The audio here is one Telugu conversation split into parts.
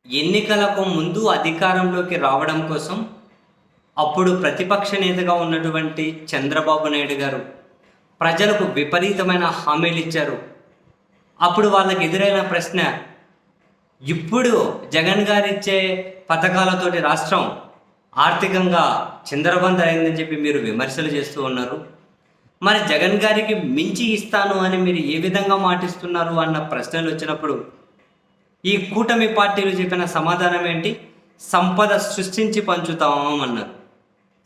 ఎన్నికలకు ముందు అధికారంలోకి రావడం కోసం అప్పుడు ప్రతిపక్ష నేతగా ఉన్నటువంటి చంద్రబాబు నాయుడు గారు ప్రజలకు విపరీతమైన హామీలు ఇచ్చారు. అప్పుడు వాళ్ళకి ఎదురైన ప్రశ్న, ఇప్పుడు జగన్ గారు ఇచ్చే పథకాలతోటి రాష్ట్రం ఆర్థికంగా చిందరబంద అయిందని చెప్పి మీరు విమర్శలు చేస్తూ ఉన్నారు. మరి జగన్ గారికి మించి ఇస్తాను అని మీరు ఏ విధంగా మాటిస్తున్నారు అన్న ప్రశ్నలు వచ్చినప్పుడు ఈ కూటమి పార్టీలు చెప్పిన సమాధానం ఏంటి? సంపద సృష్టించి పంచుతాము అన్నారు.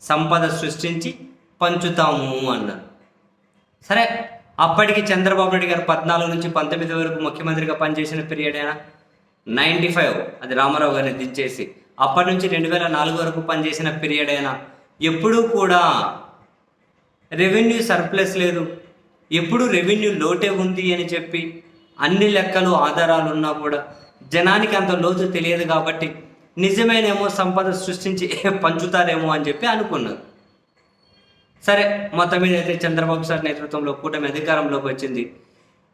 సంపద సృష్టించి పంచుతాము అన్నారు. సరే, అప్పటికి చంద్రబాబు నాయుడు గారు 14 నుంచి 19 వరకు ముఖ్యమంత్రిగా పనిచేసిన పీరియడ్ అయినా 95, అది రామారావు గారిని దించేసి అప్పటి నుంచి 2004 వరకు పనిచేసిన పీరియడ్ అయినా ఎప్పుడూ కూడా రెవెన్యూ సర్ప్లస్ లేదు, ఎప్పుడు రెవెన్యూ లోటే ఉంది అని చెప్పి అన్ని లెక్కలు ఆధారాలు ఉన్నా కూడా జనానికి అంత లోతు తెలియదు కాబట్టి నిజమేనేమో సంపద సృష్టించి పంచుతారేమో అని చెప్పి అనుకున్నారు. సరే, మొత్తం మీద అయితే చంద్రబాబు సార్ నేతృత్వంలో కూటమి అధికారంలోకి వచ్చింది.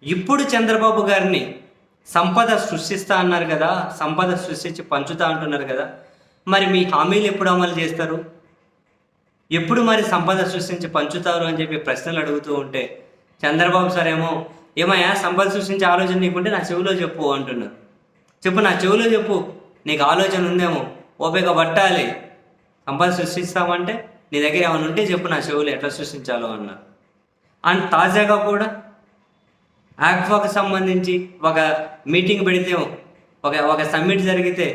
ఇప్పుడు చంద్రబాబు గారిని సంపద సృష్టిస్తా అన్నారు కదా, సంపద సృష్టించి పంచుతా అంటున్నారు కదా, మరి మీ హామీలు ఎప్పుడు అమలు చేస్తారు? ఎప్పుడు మరి సంపద సృష్టించి పంచుతారు అని చెప్పి ప్రశ్నలు అడుగుతూ ఉంటే చంద్రబాబు సార్ ఏమయ్యా సంపద సృష్టించే ఆలోచన నీకుంటే నా చెవిలో చెప్పు అంటున్నారు. చెప్పు, నా చెవిలో చెప్పు, నీకు ఆలోచన ఉందేమో, ఓపిక పట్టాలి, సంపద సృష్టిస్తామంటే నీ దగ్గర ఏమైనా ఉంటే చెప్పు, నా చెవులు ఎట్లా సృష్టించాలో అన్నారు. అండ్ తాజాగా కూడా ఆక్వాకు సంబంధించి ఒక మీటింగ్ పెడితే, ఒక సమ్మిట్ జరిగితే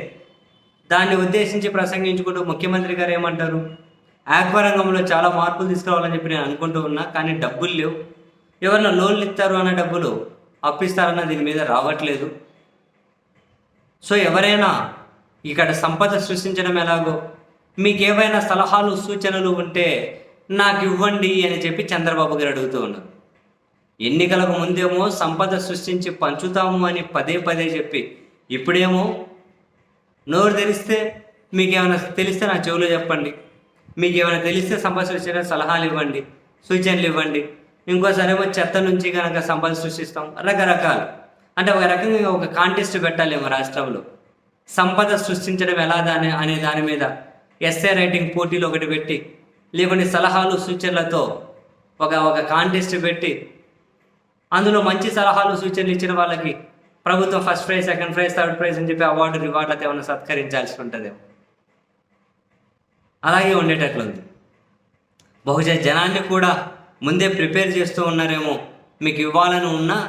దాన్ని ఉద్దేశించి ప్రసంగించుకుంటూ ముఖ్యమంత్రి గారు ఏమంటారు? ఆక్వా రంగంలో చాలా మార్పులు తీసుకురావాలని చెప్పి నేను అనుకుంటూ ఉన్నా, కానీ డబ్బులు లేవు, ఎవరైనా లోన్లు ఇస్తారు అన్న డబ్బులు అప్పిస్తారన్న దీని మీద రావట్లేదు. సో ఎవరైనా ఇక్కడ సంపద సృష్టించడం ఎలాగో మీకు ఏవైనా సలహాలు సూచనలు ఉంటే నాకు ఇవ్వండి అని చెప్పి చంద్రబాబు గారు అడుగుతూ ఉన్నారు. ఎన్నికలకు ముందేమో సంపద సృష్టించి పంచుతాము అని పదే పదే చెప్పి ఇప్పుడేమో నోరు తెరిస్తే మీకేమైనా తెలిస్తే నా చెవులో చెప్పండి, మీకు ఏమైనా తెలిస్తే సంపద సృష్టించే సలహాలు ఇవ్వండి, సూచనలు ఇవ్వండి, ఇంకోసారి ఏమో చెత్త నుంచి కనుక సంపద సృష్టిస్తాం, రకరకాలు. అంటే ఒక రకంగా ఒక కాంటెస్ట్ పెట్టాలేమో రాష్ట్రంలో సంపద సృష్టించడం ఎలా అనే దాని మీద ఎస్ఏ రైటింగ్ పోటీలు ఒకటి పెట్టి, లేకుంటే సలహాలు సూచనలతో ఒక కాంటెస్ట్ పెట్టి అందులో మంచి సలహాలు సూచనలు ఇచ్చిన వాళ్ళకి ప్రభుత్వం first prize, second prize, third prize అని చెప్పి రివార్డులతో ఏమైనా సత్కరించాల్సి ఉంటుందేమో. అలాగే ఉండేటట్లుంది. బహుశా జనాన్ని కూడా ముందే ప్రిపేర్ చేస్తూ ఉన్నారేమో, మీకు ఇవ్వాలని ఉన్నా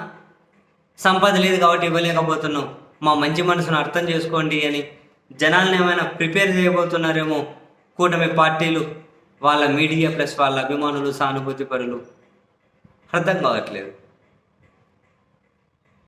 సంపద లేదు కాబట్టి ఇవ్వలేకపోతున్నాం, మా మంచి మనసును అర్థం చేసుకోండి అని జనాలను ఏమైనా ప్రిపేర్ చేయబోతున్నారేమో కూటమి పార్టీలు, వాళ్ళ మీడియా ప్లస్ వాళ్ళ అభిమానులు, సానుభూతి పరులు. అర్థం కావట్లేదు.